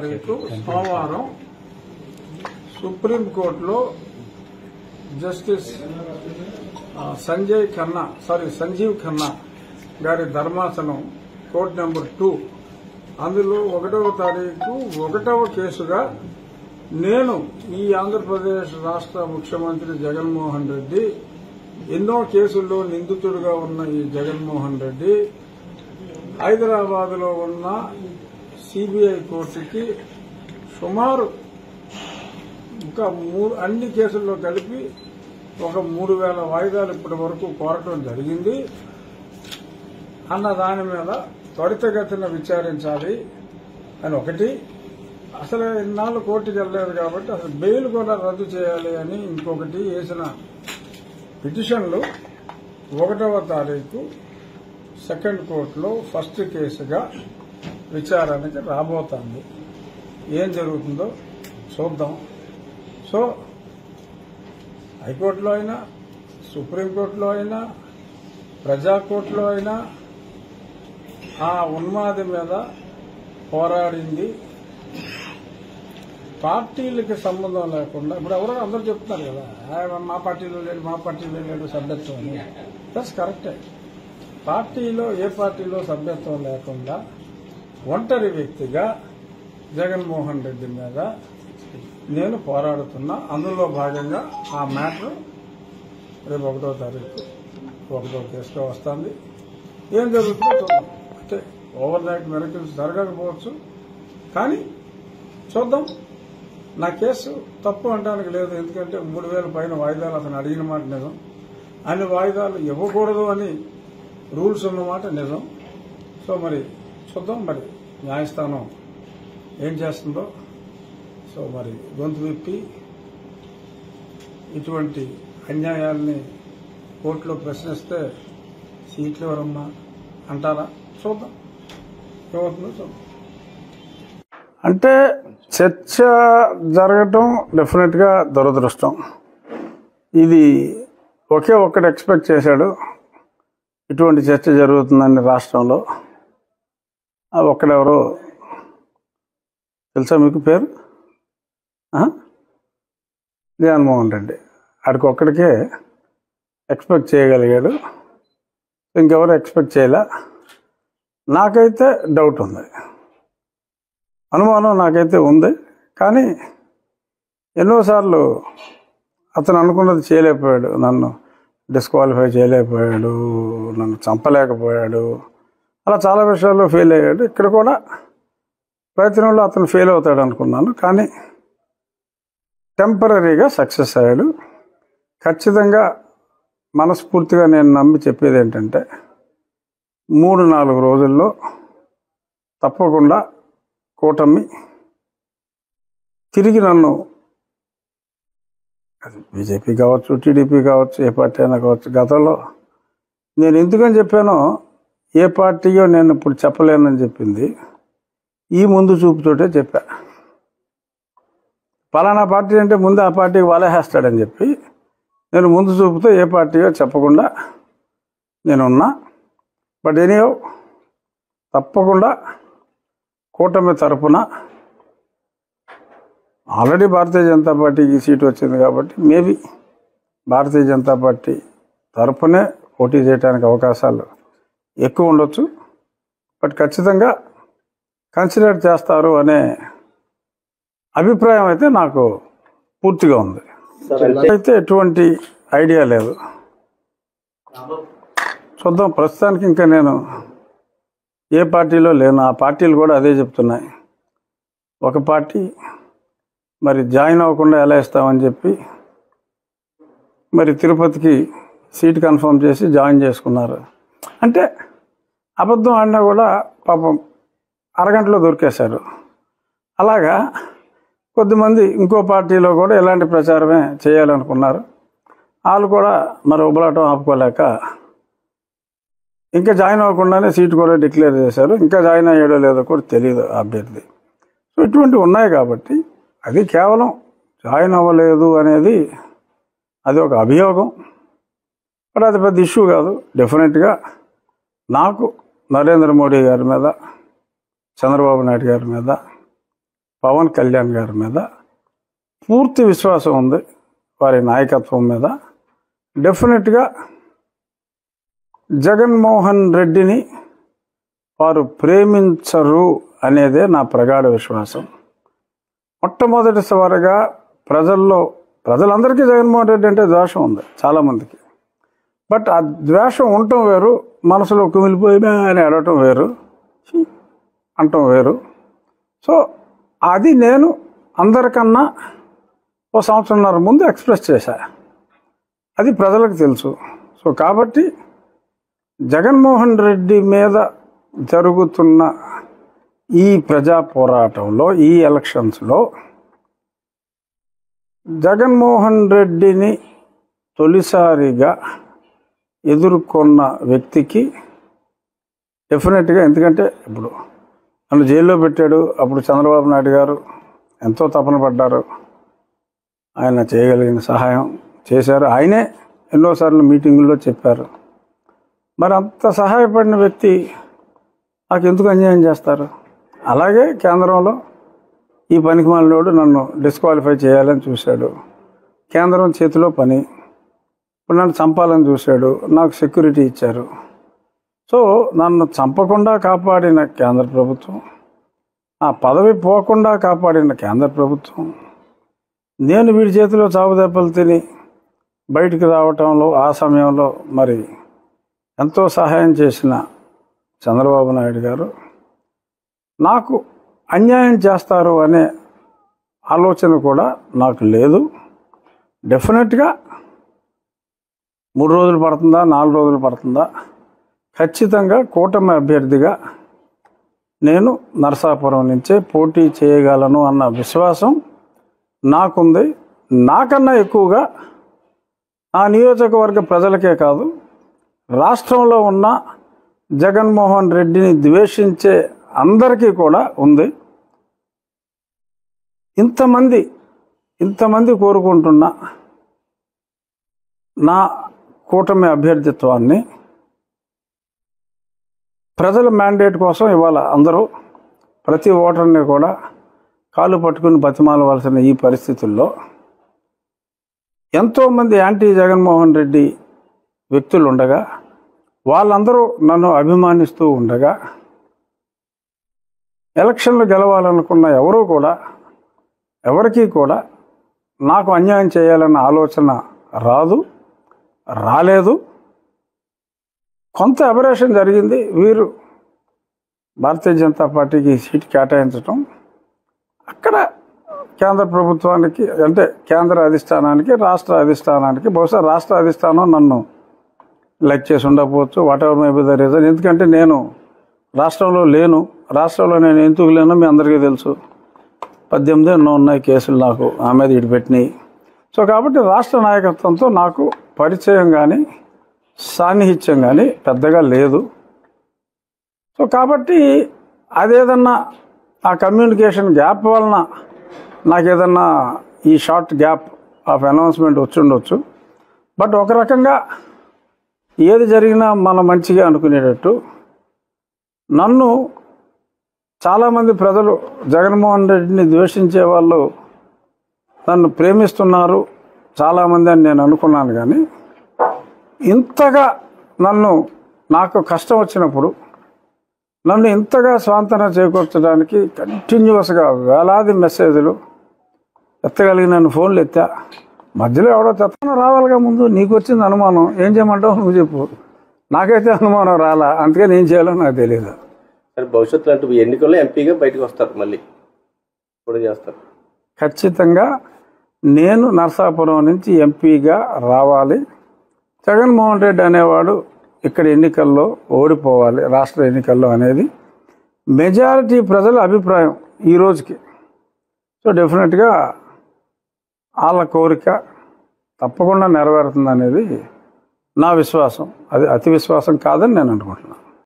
తారీఖు సోమవారం సుప్రీంకోర్టులో జస్టిస్ సంజీవ్ ఖన్నా గారి ధర్మాసనం కోర్టు నెంబర్ 2 అందులో 1వ తారీఖు 1వ కేసుగా నేను ఈ ఆంధ్రప్రదేశ్ రాష్ట్ర ముఖ్యమంత్రి జగన్మోహన్ రెడ్డి ఎన్నో కేసుల్లో నిందితుడిగా ఉన్న ఈ జగన్మోహన్ రెడ్డి హైదరాబాద్ లో ఉన్న సిబిఐ కోర్టుకి సుమారు ఇంకా అన్ని కేసుల్లో కలిపి ఒక 3000 వాయిదాలు ఇప్పటి వరకు కోరటం జరిగింది అన్న దాని మీద త్వరితగతిన విచారించాలి అని ఒకటి, అసలు ఇన్నాళ్ళు కోర్టుకు వెళ్ళలేదు కాబట్టి అసలు బెయిల్ కూడా రద్దు చేయాలి అని ఇంకొకటి వేసిన పిటిషన్లు 1వ తారీఖు సెకండ్ కోర్టులో ఫస్ట్ కేసుగా విచారణకి రాబోతోంది. ఏం జరుగుతుందో చూద్దాం. సో హైకోర్టులో అయినా సుప్రీంకోర్టులో అయినా ప్రజాకోర్టులో అయినా ఆ ఉన్మాది మీద పోరాడింది పార్టీలకి సంబంధం లేకుండా. ఇప్పుడు ఎవరో అందరూ చెప్తున్నారు కదా, మా పార్టీలో లేడు సభ్యత్వం అని. దట్స్ కరెక్టే. పార్టీలో ఏ పార్టీలో సభ్యత్వం లేకుండా ఒంటరి వ్యక్తిగా జగన్మోహన్ రెడ్డి మీద నేను పోరాడుతున్నా. అందులో భాగంగా ఆ మ్యాటర్ రేపు 1వ తారీఖు 1వ కేసులో వస్తుంది. ఏం జరుగుతుందో చూద్దాం. అంటే ఓవర్ నైట్ మిరకిల్స్ జరగకపోవచ్చు, కానీ చూద్దాం. నా కేసు తప్పు అనడానికి లేదు, ఎందుకంటే 3000 పైన వాయిదాలు అతను అడిగిన మాట నిజం. అన్ని వాయిదాలు ఇవ్వకూడదు అని రూల్స్ ఉన్నమాట నిజం. సో మరి చూద్దాం మరి న్యాయస్థానం ఏం చేస్తుందో. సో మరి గొంతు విప్పి ఇటువంటి అన్యాయాల్ని కోర్టులో ప్రశ్నిస్తే సీట్లు ఎవరమ్మా అంటారా? చూద్దాం ఏమవుతుందో చూద్దాం. అంటే చర్చ జరగటం డెఫినెట్ గా దురదృష్టం. ఇది ఒక్కడు ఎక్స్పెక్ట్ చేశాడు ఇటువంటి చర్చ జరుగుతుందని రాష్ట్రంలో. ఒక్కడెవరో తెలుసా మీకు? పేరు జగన్మోహన్ రెడ్డి. ఆడికి ఒక్కడికే ఎక్స్పెక్ట్ చేయగలిగాడు, ఇంకెవరు ఎక్స్పెక్ట్ చేయలే. నాకైతే డౌట్ ఉంది, అనుమానం నాకైతే ఉంది. కానీ ఎన్నోసార్లు అతను అనుకున్నది చేయలేకపోయాడు. నన్ను డిస్క్వాలిఫై చేయలేకపోయాడు, నన్ను చంపలేకపోయాడు, అలా చాలా విషయాల్లో ఫెయిల్ అయ్యాడు. ఇక్కడ కూడా ప్రయత్నంలో అతను ఫెయిల్ అవుతాడు అనుకున్నాను, కానీ టెంపరీగా సక్సెస్ అయ్యాడు. ఖచ్చితంగా మనస్ఫూర్తిగా నేను నమ్మి చెప్పేది ఏంటంటే 3-4 రోజుల్లో తప్పకుండా కూటమి తిరిగి నన్ను, అది బీజేపీ కావచ్చు, టీడీపీ కావచ్చు, ఏ పార్టీ అయినా కావచ్చు, గతంలో నేను ఎందుకని చెప్పానో ఏ పార్టీయో నేను ఇప్పుడు చెప్పలేనని చెప్పింది ఈ ముందు చూపుతోటే చెప్పా. పలానా పార్టీ అంటే ముందు ఆ పార్టీకి వలేసేస్తాడని చెప్పి నేను ముందు చూపుతో ఏ పార్టీయో చెప్పకుండా నేనున్నా. బట్ ఎనీహౌ తప్పకుండా కూటమి తరఫున ఆల్రెడీ భారతీయ జనతా పార్టీకి సీటు వచ్చింది కాబట్టి మేబీ భారతీయ జనతా పార్టీ తరఫునే పోటీ చేయడానికి అవకాశాలు ఎక్కువ ఉండొచ్చు. బట్ ఖచ్చితంగా కన్సిడర్ చేస్తారు అనే అభిప్రాయం అయితే నాకు పూర్తిగా ఉంది. అయితే ఎటువంటి ఐడియా లేదు, చూద్దాం. ప్రస్తుతానికి ఇంకా నేను ఏ పార్టీలో లేను. ఆ పార్టీలు కూడా అదే చెప్తున్నాయి. ఒక పార్టీ మరి జాయిన్ అవ్వకుండా ఎలా ఇస్తామని చెప్పి మరి తిరుపతికి సీట్ కన్ఫర్మ్ చేసి జాయిన్ చేసుకున్నారు. అంటే అబద్ధం ఆడినా కూడా పాపం అరగంటలో దొరికేశారు. అలాగా కొద్దిమంది ఇంకో పార్టీలో కూడా ఇలాంటి ప్రచారమే చేయాలనుకున్నారు. వాళ్ళు కూడా మరి ఉబలాటం ఆపుకోలేక ఇంకా జాయిన్ అవ్వకుండానే సీటు కూడా డిక్లేర్ చేశారు. ఇంకా జాయిన్ అయ్యాడో లేదో కూడా తెలియదు అభ్యర్థి. సో ఇటువంటివి ఉన్నాయి కాబట్టి అది కేవలం జాయిన్ అవ్వలేదు అనేది అది ఒక అభియోగం. బట్ అది పెద్ద ఇష్యూ కాదు. డెఫినెట్గా నాకు నరేంద్ర మోడీ గారి మీద, చంద్రబాబు నాయుడు గారి మీద, పవన్ కళ్యాణ్ గారి మీద పూర్తి విశ్వాసం ఉంది, వారి నాయకత్వం మీద. డెఫినెట్గా జగన్మోహన్ రెడ్డిని వారు ప్రేమించరు అనేదే నా ప్రగాఢ విశ్వాసం. మొట్టమొదటిసారిగా ప్రజలందరికీ జగన్మోహన్ రెడ్డి అంటే ద్వేషం ఉంది చాలామందికి. బట్ ఆ ద్వేషం ఉండటం వేరు, మనసులో కుమిలిపోయినా అని అడగటం వేరు, అంటం వేరు. సో అది నేను అందరికన్నా ఓ సంవత్సరంన్నర ముందు ఎక్స్ప్రెస్ చేశా, అది ప్రజలకు తెలుసు. సో కాబట్టి జగన్మోహన్ రెడ్డి మీద జరుగుతున్న ఈ ప్రజా పోరాటంలో, ఈ ఎలక్షన్స్లో జగన్మోహన్ రెడ్డిని తొలిసారిగా ఎదుర్కొన్న వ్యక్తికి డెఫినెట్గా, ఎందుకంటే ఇప్పుడు నన్ను జైల్లో పెట్టాడు, అప్పుడు చంద్రబాబు నాయుడు గారు ఎంతో తపన పడ్డారు, ఆయన చేయగలిగిన సహాయం చేశారు, ఆయనే ఎన్నోసార్లు మీటింగుల్లో చెప్పారు. మరి అంత సహాయపడిన వ్యక్తి నాకు ఎందుకు అన్యాయం చేస్తారు? అలాగే కేంద్రంలో ఈ పనికిమాలినోడు నన్ను డిస్క్వాలిఫై చేయాలని చూశాడు, కేంద్రం చేతిలో పని, ఇప్పుడు నన్ను చంపాలని చూశాడు, నాకు సెక్యూరిటీ ఇచ్చారు. సో నన్ను చంపకుండా కాపాడిన కేంద్ర ప్రభుత్వం, ఆ పదవి పోకుండా కాపాడిన కేంద్ర ప్రభుత్వం, నేను వీడి చేతిలో చావు దెబ్బలు తిని బయటికి రావటంలో ఆ సమయంలో మరి ఎంతో సహాయం చేసిన చంద్రబాబు నాయుడు గారు నాకు అన్యాయం చేస్తారు అనే ఆలోచన కూడా నాకు లేదు. డెఫినెట్గా 3 రోజులు పడుతుందా, 4 రోజులు పడుతుందా, ఖచ్చితంగా కూటమి అభ్యర్థిగా నేను నరసాపురం నుంచే పోటీ చేయగలను అన్న విశ్వాసం నాకుంది. నాకన్నా ఎక్కువగా ఆ నియోజకవర్గ ప్రజలకే కాదు, రాష్ట్రంలో ఉన్న జగన్మోహన్ రెడ్డిని ద్వేషించే అందరికీ కూడా ఉంది. ఇంతమంది కోరుకుంటున్న నా కూటమి అభ్యర్థిత్వాన్ని ప్రజల మ్యాండేట్ కోసం ఇవాళ అందరూ ప్రతి ఓటర్ని కూడా కాలు పట్టుకుని బతిమాలవలసిన ఈ పరిస్థితుల్లో ఎంతోమంది యాంటీ జగన్మోహన్ రెడ్డి వ్యక్తులు ఉండగా, వాళ్ళందరూ నన్ను అభిమానిస్తూ ఉండగా, ఎలక్షన్లు గెలవాలనుకున్న ఎవరికీ కూడా నాకు అన్యాయం చేయాలన్న ఆలోచన రాలేదు. కొంత అబరేషన్ జరిగింది. వీరు భారతీయ జనతా పార్టీకి సీట్ కేటాయించడం, అక్కడ కేంద్ర ప్రభుత్వానికి అంటే కేంద్ర అధిష్టానానికి, రాష్ట్ర అధిష్టానానికి, బహుశా రాష్ట్ర అధిష్టానం నన్ను లైక్ చేసి ఉండకపోవచ్చు, what ever may be the reason. ఎందుకంటే నేను రాష్ట్రంలో లేను. రాష్ట్రంలో నేను ఎందుకు లేనో మీ అందరికీ తెలుసు. 18 ఎన్నో ఉన్నాయి కేసులు నాకు ఆ మీద ఇడిపెట్టినాయి. సో కాబట్టి రాష్ట్ర నాయకత్వంతో నాకు పరిచయం కానీ సాన్నిహిత్యం కానీ పెద్దగా లేదు. సో కాబట్టి అదేదన్నా ఆ కమ్యూనికేషన్ గ్యాప్ వలన నాకేదన్నా ఈ షార్ట్ గ్యాప్ ఆఫ్ అనౌన్స్మెంట్ వచ్చుండొచ్చు. బట్ ఒక రకంగా ఏది జరిగినా మన మంచిగా అనుకునేటట్టు నన్ను చాలామంది ప్రజలు, జగన్మోహన్ రెడ్డిని ద్వేషించే వాళ్ళు నన్ను ప్రేమిస్తున్నారు చాలామంది అని నేను అనుకున్నాను. కానీ ఇంతగా నాకు కష్టం వచ్చినప్పుడు నన్ను ఇంతగా స్వాంతన చేకూర్చడానికి కంటిన్యూస్గా వేలాది మెసేజ్లు ఎత్తగలిగిన ఫోన్లు ఎత్తా. మధ్యలో ఎవడో చెత్తన రావాలిగా, ముందు నీకు వచ్చింది అనుమానం, ఏం చేయమంటావు నువ్వు చెప్పు. నాకైతే అనుమానం రాలా, అందుకే నేను చేయాలో నాకు తెలియదు. సరే, భవిష్యత్తులో అంటూ ఎన్నికల్లో ఎంపీగా బయటకు వస్తారు, మళ్ళీ కూడా చేస్తారు. ఖచ్చితంగా నేను నరసాపురం నుంచి ఎంపీగా రావాలి. జగన్మోహన్ రెడ్డి అనేవాడు ఇక్కడ ఎన్నికల్లో ఓడిపోవాలి, రాష్ట్ర ఎన్నికల్లో అనేది మెజారిటీ ప్రజల అభిప్రాయం ఈ రోజుకి. సో డెఫినెట్గా వాళ్ళ కోరిక తప్పకుండా నెరవేరుతుంది అనేది నా విశ్వాసం. అది అతి విశ్వాసం కాదని నేను అనుకుంటున్నాను.